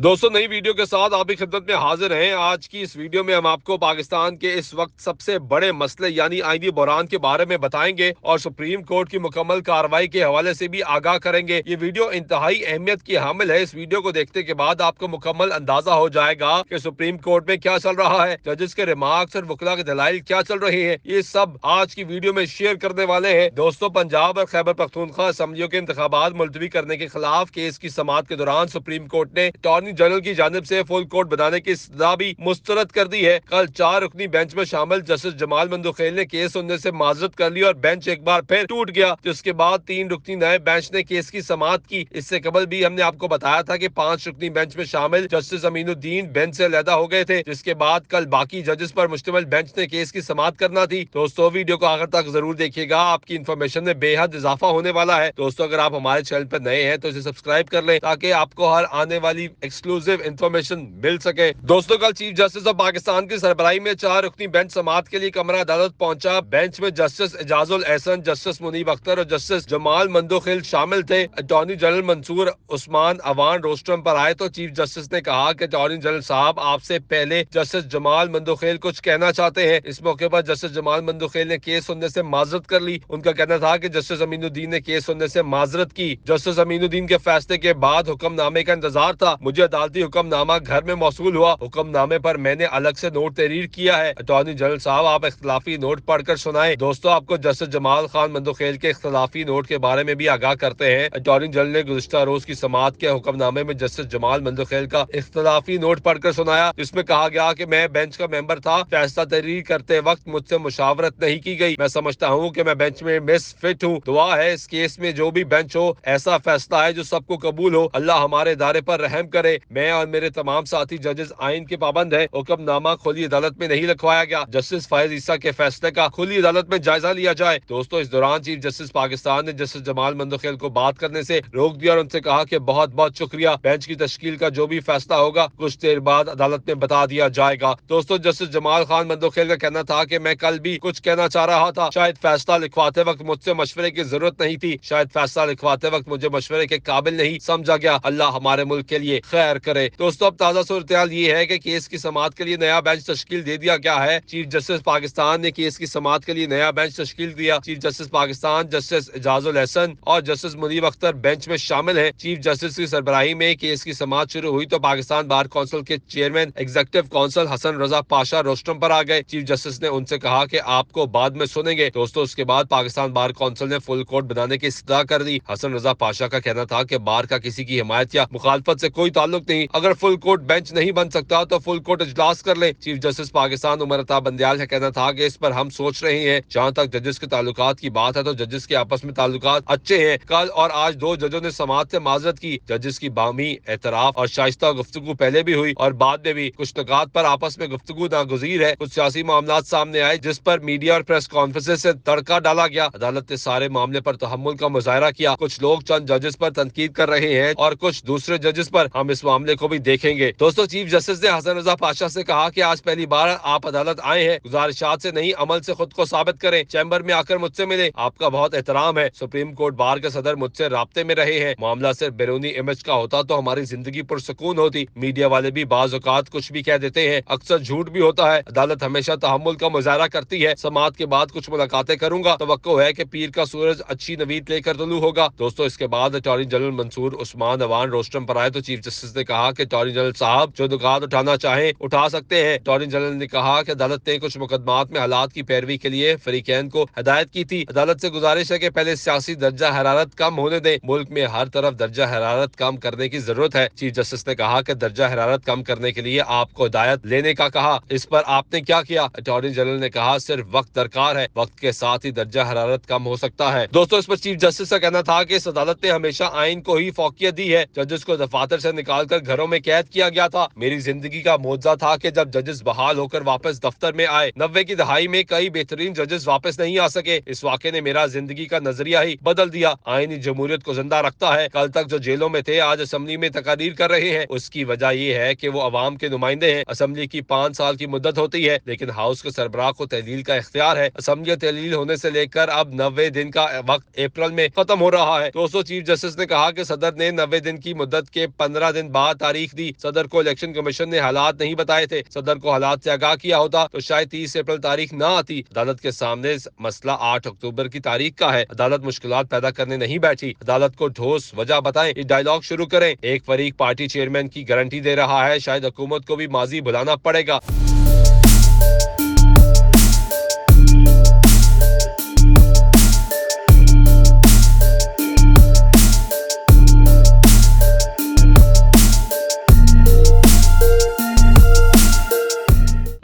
दोस्तों नई वीडियो के साथ आपकी खिदमत में हाजिर हैं। आज की इस वीडियो में हम आपको पाकिस्तान के इस वक्त सबसे बड़े मसले यानी आईनी बहरान के बारे में बताएंगे और सुप्रीम कोर्ट की मुकम्मल कार्रवाई के हवाले से भी आगाह करेंगे। ये वीडियो इंतहाई अहमियत की हामिल है। इस वीडियो को देखने के बाद आपको मुकम्मल अंदाजा हो जाएगा कि सुप्रीम कोर्ट में क्या चल रहा है, जजेस के रिमार्क्स और वकला के दलाइल क्या चल रहे हैं, ये सब आज की वीडियो में शेयर करने वाले हैं। दोस्तों, पंजाब और खैबर पख्तूनख्वा असम्बलियों के इंतखाबात मुलतवी करने के खिलाफ केस की समाअत के दौरान सुप्रीम कोर्ट ने अटॉर्नी जनरल की जानिब से फुल कोर्ट बनाने की सजा भी मुस्तरद कर दी है। कल 4 रुकनी बेंच में शामिल जस्टिस जमाल मंदोखेल ने केस सुनने से माजरत कर ली और बेंच एक बार फिर टूट गया, जिसके बाद 3 रुकनी नए बेंच ने केस की समाअत की। इससे कबल भी हमने आपको बताया था कि 5 रुकनी बेंच में शामिल जस्टिस अमीनुद्दीन बेंच से अलहदा हो गए थे, जिसके बाद कल बाकी जजेस पर मुश्तमिल बेंच ने केस की समाअत करना थी। दोस्तों, वीडियो को आखिर तक जरूर देखिएगा, आपकी इन्फॉर्मेशन में बेहद इजाफा होने वाला है। दोस्तों, अगर आप हमारे चैनल पर नए हैं तो इसे सब्सक्राइब कर लें ताकि आपको हर आने वाली एक्सक्लूसिव इन्फॉर्मेशन मिल सके। दोस्तों, कल चीफ जस्टिस ऑफ पाकिस्तान की सरबराही में 4 रुकनी बेंच समाअत के लिए कमरा अदालत पहुंचा। बेंच में जस्टिस एजाजुल एहसन, जस्टिस मुनीब अख्तर और जस्टिस जमाल मंदोखेल शामिल थे। अटॉर्नी जनरल मंसूर उस्मान अवान रोस्टरम पर आए तो चीफ जस्टिस ने कहा कि अटॉर्नी जनरल साहब, आपसे पहले जस्टिस जमाल मंदोखेल कुछ कहना चाहते हैं। इस मौके पर जस्टिस जमाल मंदोखेल ने केस सुनने से माजरत कर ली। उनका कहना था कि जस्टिस अमीनुद्दीन ने केस सुनने से माजरत की। जस्टिस अमीनुद्दीन के फैसले के बाद हुक्मनामे का इंतजार था। मुझे अदालती हुक्मनामा घर में मौसूल हुआ। हुक्मनामे पर मैंने अलग से नोट तहरीर किया है। अटॉर्नी जनरल साहब, आप इख्तलाफी नोट पढ़कर सुनाएं। दोस्तों, आपको जस्टिस जमाल खान मंदोखेल के इख्तलाफी नोट के बारे में भी आगाह करते हैं। अटॉर्नी जनरल ने गुज़िश्ता रोज की समाअत के हुक्मनामे में जस्टिस जमाल मंदोखेल का इख्तलाफी नोट पढ़कर सुनाया, जिसमें कहा गया कि मैं बेंच का मेंबर था। फैसला तहरीर करते वक्त मुझसे मुशावरत नहीं की गई। मैं समझता हूँ कि मैं बेंच में मिसफिट हूँ। दुआ है इस केस में जो भी बेंच हो ऐसा फैसला है जो सबको कबूल हो। अल्लाह हमारे इदारे पर रहम करे। मैं और मेरे तमाम साथी जजेस आइन के पाबंद है। हुक्मनामा खुली अदालत में नहीं लिखवाया गया। जस्टिस फायज ईसा के फैसले का खुली अदालत में जायजा लिया जाए। दोस्तों, इस दौरान चीफ जस्टिस पाकिस्तान ने जस्टिस जमाल मंदोखेल को बात करने से रोक दिया और उनसे कहा कि बहुत बहुत शुक्रिया, बेंच की तश्कील का जो भी फैसला होगा कुछ देर बाद अदालत में बता दिया जाएगा। दोस्तों, जस्टिस जमाल खान मंदोखेल का कहना था कि मैं कल भी कुछ कहना चाह रहा था। शायद फैसला लिखवाते वक्त मुझसे मशवरे की जरूरत नहीं थी। शायद फैसला लिखवाते वक्त मुझे मशवरे के काबिल नहीं समझा गया। अल्लाह हमारे मुल्क के लिए खैर करे। दोस्तों, अब ताजा सूरत ये है कि केस की समाअत के लिए नया बेंच तश्कील दे दिया गया है। चीफ जस्टिस पाकिस्तान ने केस की समाअत के लिए नया बेंच तश्कील दिया। Chief justice Pakistan justice Ijazul Ahsan और जस्टिस मुनीब अख्तर बेंच में शामिल हैं। चीफ जस्टिस की सरबराही में केस की समाअत शुरू हुई तो पाकिस्तान बार काउंसिल के chairman executive council Hasan Raza Pasha रोस्टरम पर आ गए। चीफ जस्टिस ने उनसे कहा कि आपको बाद में सुनेंगे। दोस्तों, उसके बाद पाकिस्तान बार काउंसिल ने फुल कोर्ट बनाने की इस्तदा कर दी। हसन रजा पाशा का कहना था कि बार का किसी की हिमायत या मुखालफत से कोई ताल्लुक नहीं। अगर फुल कोर्ट बेंच नहीं बन सकता तो फुल कोर्ट इजलास कर ले। चीफ जस्टिस पाकिस्तान उमर अता बंदयाल का कहना था कि इस पर हम सोच रहे हैं। जहां तक जजेस के ताल्लुकात की बात है तो जजेस के आपस में ताल्लुकात अच्छे हैं। कल और आज 2 जजों ने समाअत से माजरत की। जजेस की बामी एतराफ और शाइस्ता गुफ्तगू पहले भी हुई और बाद में भी। कुछ नुकात पर आपस में गुफ्तगू नागुज़ीर है। कुछ सियासी मामला सामने आए जिस पर मीडिया और प्रेस कॉन्फ्रेंस से तड़का डाला गया। अदालत ने सारे मामले पर तहम्मुल का मुजाहरा किया। कुछ लोग चंद जजेस पर तनकीद कर रहे हैं और कुछ दूसरे जजेस पर। हम इस मामले को भी देखेंगे। दोस्तों, चीफ जस्टिस ने हसन रजा पाशा से कहा कि आज पहली बार आप अदालत आए हैं। गुजारिशात से नहीं, अमल से खुद को साबित करें। चैम्बर में आकर मुझसे मिले। आपका बहुत एहतराम है। सुप्रीम कोर्ट बार के सदर मुझसे राब्ते में रहे हैं। मामला सिर्फ बैरूनी इमेज का होता तो हमारी जिंदगी पुरसुकून होती। मीडिया वाले भी बाज़ औक़ात कुछ भी कह देते हैं, अक्सर झूठ भी होता है। अदालत हमेशा तहम्मुल का मुजाहरा करती है। समाअत के बाद कुछ मुलाकातें करूंगा। तवक्को है कि पीर का सूरज अच्छी नवीद लेकर तुलू होगा। दोस्तों, इसके बाद अटॉर्नी जनरल मंसूर उस्मान अवान रोस्टरम पर आए तो चीफ जस्टिस ने कहा कि अटॉर्नी जनरल साहब जो नुकात उठाना चाहें उठा सकते हैं। अटॉर्नी जनरल ने कहा कि अदालत ने कुछ मुकदमात में हालात की पैरवी के लिए फरीकैन को हिदायत की थी। अदालत से गुजारिश है कि पहले सियासी दर्जा हरारत कम होने दें। मुल्क में हर तरफ दर्जा हरारत कम करने की जरूरत है। चीफ जस्टिस ने कहा कि दर्जा हरारत कम करने के लिए आपको हिदायत लेने का कहा। इस पर आपने क्या किया? अटॉर्नी जनरल ने कहा सिर्फ वक्त दरकार है। वक्त के साथ ही दर्जा हरारत कम हो सकता है। दोस्तों, इस पर चीफ जस्टिस का कहना था कि इस अदालत ने हमेशा आइन को ही फौकियत दी है। जजेस को दफातर से निकालकर घरों में कैद किया गया था। मेरी जिंदगी का मौजज़ा था कि जब जजेस बहाल होकर वापस दफ्तर में आए। 90 की दहाई में कई बेहतरीन जजेस वापस नहीं आ सके। इस वाक़े ने मेरा जिंदगी का नजरिया ही बदल दिया। आईनी जमहूरियत को जिंदा रखता है। कल तक जो जेलों में थे आज असेंबली में तकारीर कर रहे हैं। उसकी वजह यह है कि वो अवाम के नुमाइंदे हैं। असेंबली की 5 साल की मुद्दत होती है, लेकिन हाउस के सरबराह को तहलील का इख्तियार है। असेंबली तहलील होने से लेकर अब 90 दिन का वक्त अप्रैल में खत्म हो रहा है। दोस्तों, चीफ जस्टिस ने कहा कि सदर ने 90 दिन की मुद्दत के 15 दिन बाद तारीख दी। सदर को इलेक्शन कमीशन ने हालात नहीं बताए थे। सदर को हालात से आगाह किया होता तो शायद 30 अप्रैल तारीख ना आती। अदालत के सामने मसला 8 अक्टूबर की तारीख का है। अदालत मुश्किलात पैदा करने नहीं बैठी। अदालत को ठोस वजह बताएं, ये डायलॉग शुरू करें। एक फरीक पार्टी चेयरमैन की गारंटी दे रहा है, शायद हुकूमत को भी माजी भुलाना पड़ेगा।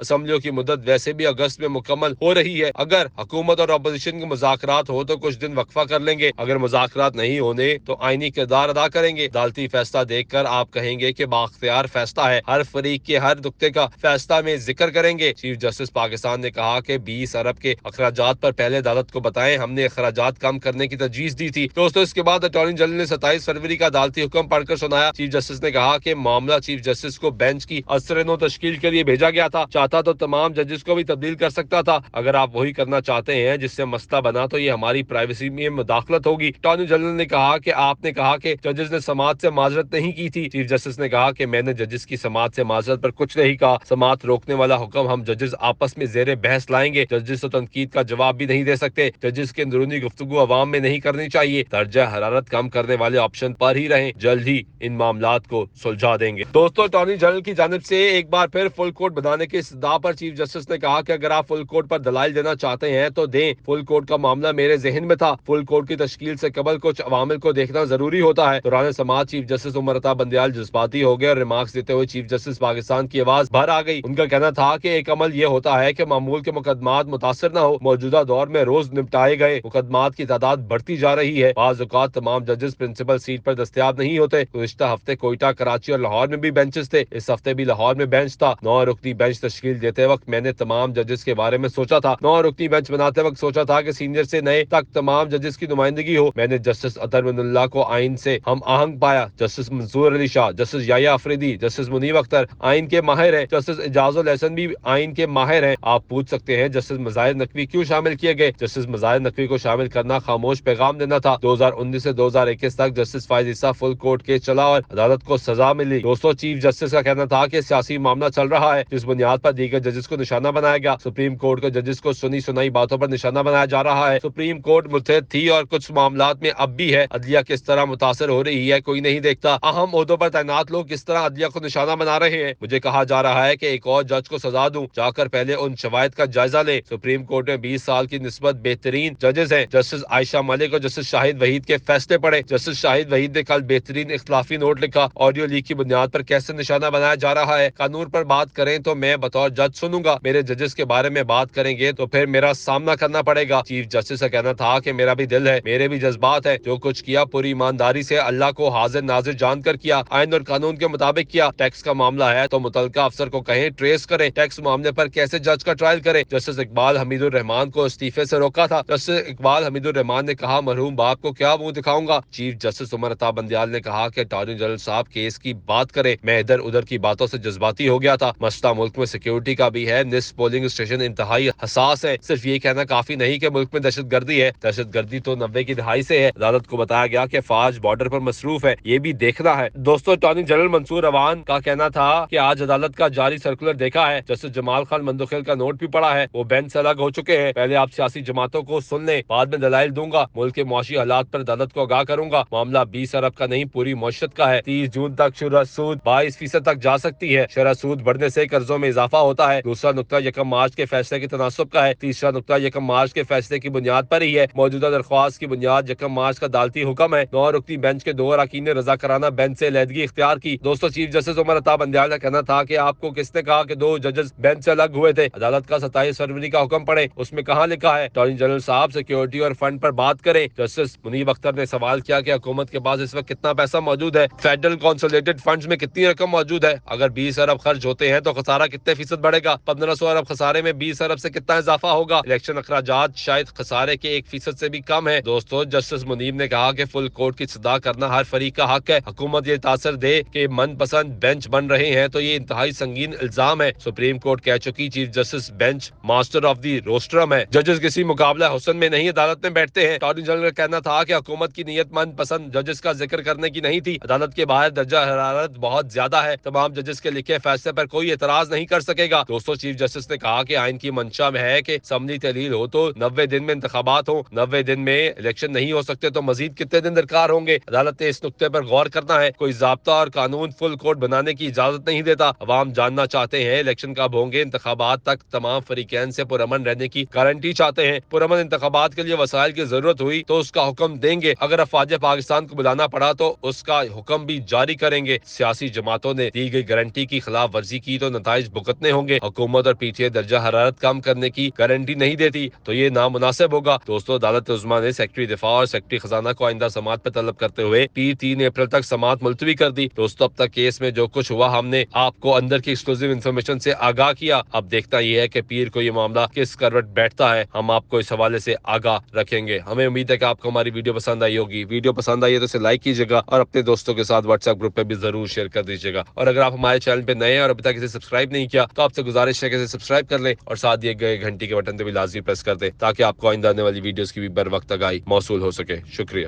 असम्बलियों की मुद्दत वैसे भी अगस्त में मुकम्मल हो रही है। अगर हुकूमत और अपोजिशन के मुज़ाकरात हो तो कुछ दिन वक्फा कर लेंगे। अगर मुज़ाकरात नहीं होने तो आईनी किरदार अदा करेंगे। अदालती फैसला देखकर आप कहेंगे कि बाख्तियार फैसला है। हर फरीक के हर नुक्ते का फैसला में जिक्र करेंगे। चीफ जस्टिस पाकिस्तान ने कहा कि 20 अरब के अखराजात पर पहले अदालत को बताएं, हमने अखराजात कम करने की तजवीज़ दी थी। दोस्तों, इसके बाद अटॉर्नी जनरल ने 27 फरवरी का अदालती हुक्म पढ़कर सुनाया। चीफ जस्टिस ने कहा कि मामला चीफ जस्टिस को बेंच की असर-ए-नौ तश्कील के लिए भेजा गया था। चाहता तो तमाम जजेस को भी तब्दील कर सकता था। अगर आप वही करना चाहते हैं जिससे मसला बना तो ये हमारी प्राइवेसी में मुदाखलत होगी। अटॉर्नी जनरल ने कहा कि आपने कहा कि जजेस ने समाअत से माजरत नहीं की थी। चीफ जस्टिस ने कहा कि मैंने जजेस की समाअत से माजरत पर कुछ नहीं कहा। समाअत रोकने वाला हुक्म हम जजेस आपस में जेरे बहस लाएंगे। जजेस तो तनकीद का जवाब भी नहीं दे सकते। जजेस की अंदरूनी गुफ्तगू अवाम में नहीं करनी चाहिए। दर्जा हरारत कम करने वाले ऑप्शन पर ही रहें। जल्द ही इन मामलात को सुलझा देंगे। दोस्तों, अटॉर्नी जनरल की जानिब से एक बार फिर फुल कोर्ट बनाने के इस्तदा पर चीफ जस्टिस ने कहा कि अगर आप फुल कोर्ट पर दलाइल देना चाहते हैं तो दें। फुल कोर्ट का मामला मेरे जहन में था। फुल कोर्ट की तश्कील से कबल कुछ अवामिल को देखना जरूरी होता है। दौरान समाअत चीफ जस्टिस उमर अता बंदियाल जज्बाती हो गए और रिमार्क्स देते हुए चीफ जस्टिस पाकिस्तान की आवाज बाहर आ गई। उनका कहना था कि एक अमल ये होता है कि मामूल के मुकदमात मुतासर न हो। मौजूदा दौर में रोज निपटाए गए मुकदमात की तादाद बढ़ती जा रही है। बाज़ औक़ात तमाम जजेस प्रिंसिपल सीट पर दस्तयाब नहीं होते। गुज़िश्ता हफ्ते कोयटा, कराची और लाहौर में भी बेंचेस थे। इस हफ्ते भी लाहौर में बेंच था। 9 रुकनी बेंच तश्कील देते वक्त मैंने तमाम जजेस के बारे में सोचा था। 9 रुकनी बेंच बनाते वक्त सोचा था कि सीनियर से नए तक तमाम जजेस की नुमाइंदगी हो। मैंने जस्टिस अतर मिनुल्लाह को आइन से हम आहंग पाया। Justice Mansoor Ali Shah, justice Yahya Afridi, justice Munib Akhtar आइन के माहिर हैं। जस्टिस इजाजुल एहसन भी आइन के माहिर हैं। आप पूछ सकते हैं जस्टिस मज़ाहिर नकवी क्यों शामिल किए गए। जस्टिस मज़ाहिर नकवी को शामिल करना खामोश पैगाम देना था। 2019 से 2021 तक जस्टिस फायज ईसा फुल कोर्ट केस चला और अदालत को सजा मिली। दोस्तों, चीफ जस्टिस का कहना था कि सियासी मामला चल रहा है जिस बुनियाद पर दीगर जजेस को निशाना बनाया गया। सुप्रीम कोर्ट के जजेस को सुनी सुनाई बातों पर निशाना बनाया जा रहा है। सुप्रीम कोर्ट मुतहद थी और कुछ मामलात में अब भी है। अदलिया किस तरह मुतासर हो रही है कोई नहीं देखता। अहम ओहदों पर तैनात लोग किस तरह अदलिया को निशाना बना रहे हैं। मुझे कहा जा रहा है कि एक और जज को सजा दूं, जाकर पहले उन शवायद का जायजा ले। सुप्रीम कोर्ट में 20 साल की निस्बत बेहतरीन जजेस हैं। जस्टिस आयशा मलिक और जस्टिस शाहिद वहीद के फैसले पढ़े। जस्टिस शाहिद वहीद ने कल बेहतरीन इख्तिलाफी नोट लिखा। ऑडियो लीक की बुनियाद पर कैसे निशाना बनाया जा रहा है। कानून पर बात करें तो मैं बतौर जज सुनूंगा। मेरे जजेस के बारे में बात करेंगे तो फिर मेरा सामना करना पड़ेगा। चीफ जस्टिस का कहना था कि मेरा भी दिल है, मेरे भी जज्बात है। जो कुछ किया पूरी ईमानदारी से अल्लाह को हाजिर नाजिर जानकर किया। आइन और कानून के मुताबिक किया। टैक्स का मामला है तो मुतलका अफसर को कहें ट्रेस करें। टैक्स मामले पर कैसे जज का ट्रायल करें। जस्टिस इकबाल हमीदुर रहमान को इस्तीफे से रोका था। जस्टिस इकबाल हमीदुर रहमान ने कहा मरहूम बाप को क्या मुंह दिखाऊंगा। चीफ जस्टिस उमर अता बंदियाल ने कहा कि अटॉर्नी जनरल साहब केस की बात करें। मैं इधर उधर की बातों से जज्बाती हो गया था। मसला मुल्क में सिक्योरिटी का भी है। निस पोलिंग स्टेशन इंतहाई हसास है। सिर्फ ये कहना काफी नहीं कि मुल्क में दहशत गर्दी है। दहशत गर्दी तो 90 की दहाई से है। अदालत को बताया गया कि फौज बॉर्डर पर मसरूफ है, ये भी देखना है। दोस्तों, अटॉर्नी जनरल मंसूर अवान का कहना था कि आज अदालत का जारी सर्कुलर देखा है। जस्टिस जमाल खान मंदुखेल का नोट भी पढ़ा है। वो बेंच से अलग हो चुके हैं। पहले आप सियासी जमातों को सुन लें, बाद में दलाइल दूंगा। मुल्क के मुआशी हालात पर अदालत को आगाह करूंगा। मामला 20 अरब का नहीं, पूरी मशरत का है। 30 जून तक शुरह सूद 22% तक जा सकती है। शरह सूद बढ़ने से कर्जों में इजाफा होता है। दूसरा नुकता यकम मार्च के फैसले के तनासुब का है। तीसरा नुकता यकम मार्च के फैसले की बुनियाद पर ही है। मौजूदा दरख्वास्त की बुनियाद यकम मार्च का अदालती हुक्म है। 9 रुकनी बेंच के 2 अरकान ने रजा कराना बेंच से अलहदगी इख्तियार की। दोस्तों, चीफ जस्टिस उमर अता बंदियाल का कहना था कि आपको किसने कहा कि 2 जजेस बेंच से अलग हुए थे। अदालत का 27 फरवरी का हुक्म पढ़े, उसमें कहाँ लिखा है। अटॉर्नी जनरल साहब सिक्योरिटी और फंड पर बात करें। जस्टिस मुनीब अख्तर ने सवाल किया कि हुकूमत के पास इस वक्त कितना पैसा मौजूद है। फेडरल कंसोलिडेटेड फंड्स में कितनी रकम मौजूद है। अगर 20 अरब खर्च होते हैं तो खसारा कितने फीसद कीमत बढ़ेगा। 1500 अरब खसारे में 20 अरब से कितना इजाफा होगा। इलेक्शन अखराजात शायद खसारे के 1% से भी कम है। दोस्तों, जस्टिस मुनीब ने कहा कि फुल कोर्ट की सदा करना हर फरीक का हक है। हुकूमत ये तासर दे कि मनपसंद बेंच बन रहे हैं तो ये इंतहाई संगीन इल्जाम है। सुप्रीम कोर्ट कह चुकी chief justice bench master of the rostrum है। जजेस किसी मुकाबला हुसन में नहीं अदालत में बैठते हैं। अटॉर्नी जनरल का कहना था कि हुकूमत की नीयत मनपसंद जजेस का जिक्र करने की नहीं थी। अदालत के बाहर दर्जा हरारत बहुत ज्यादा है। तमाम जजेस के लिखे फैसले पर कोई एतराज नहीं कर सकेगा। दोस्तों, चीफ जस्टिस ने कहा कि आइन की मंशा में है कि असम्बली तहलील हो तो 90 दिन में इंतखाबात हो। 90 दिन में इलेक्शन नहीं हो सकते तो मजीद कितने दिन दरकार होंगे। अदालत ने इस नुक्ते पर गौर करना है। कोई ज़ाब्ता और कानून फुल कोर्ट बनाने की इजाजत नहीं देता। अवाम जानना चाहते हैं इलेक्शन कब होंगे। इंतखाबात तक तमाम फरीकैन से पुरअमन रहने की गारंटी चाहते हैं। पुरअमन इंतखाबात के लिए वसाइल की जरूरत हुई तो उसका हुक्म देंगे। अगर अफवाज पाकिस्तान को बुलाना पड़ा तो उसका हुक्म भी जारी करेंगे। सियासी जमातों ने दी गई गारंटी की खिलाफ वर्जी की तो नताइज भुगतने होंगे। हुकूमत और पीटीआई दर्जा हरारत कम करने की गारंटी नहीं देती तो ये नामुनासिब होगा। दोस्तों, अदालत उज़्मा ने सेक्रेटरी दिफा और सेक्रेटरी खजाना को आइंदा समात पर तलब करते हुए पीर 3 अप्रैल तक समात मुलतवी कर दी। दोस्तों, अब तक केस में जो कुछ हुआ हमने आपको अंदर की एक्सक्लूसिव इन्फॉर्मेशन से आगाह किया। अब देखता यह है कि पीर को ये मामला किस करवट बैठता है। हम आपको इस हवाले से आगाह रखेंगे। हमें उम्मीद है कि आपको हमारी वीडियो पसंद आई होगी। वीडियो पसंद आई है तो इसे लाइक कीजिएगा और अपने दोस्तों के साथ व्हाट्सएप ग्रुप पे भी जरूर शेयर कर दीजिएगा। और अगर आप हमारे चैनल पे नए हैं और अभी तक इसे सब्सक्राइब नहीं किया तो आपसे गुजारिश है कि इसे सब्सक्राइब कर लें और साथ दिए गए घंटी के बटन पे भी लाजमी प्रेस कर दें ताकि आपको आइंदा आने वाली वीडियोस की भी बर वक्त आगाही मौसूल हो सके। शुक्रिया।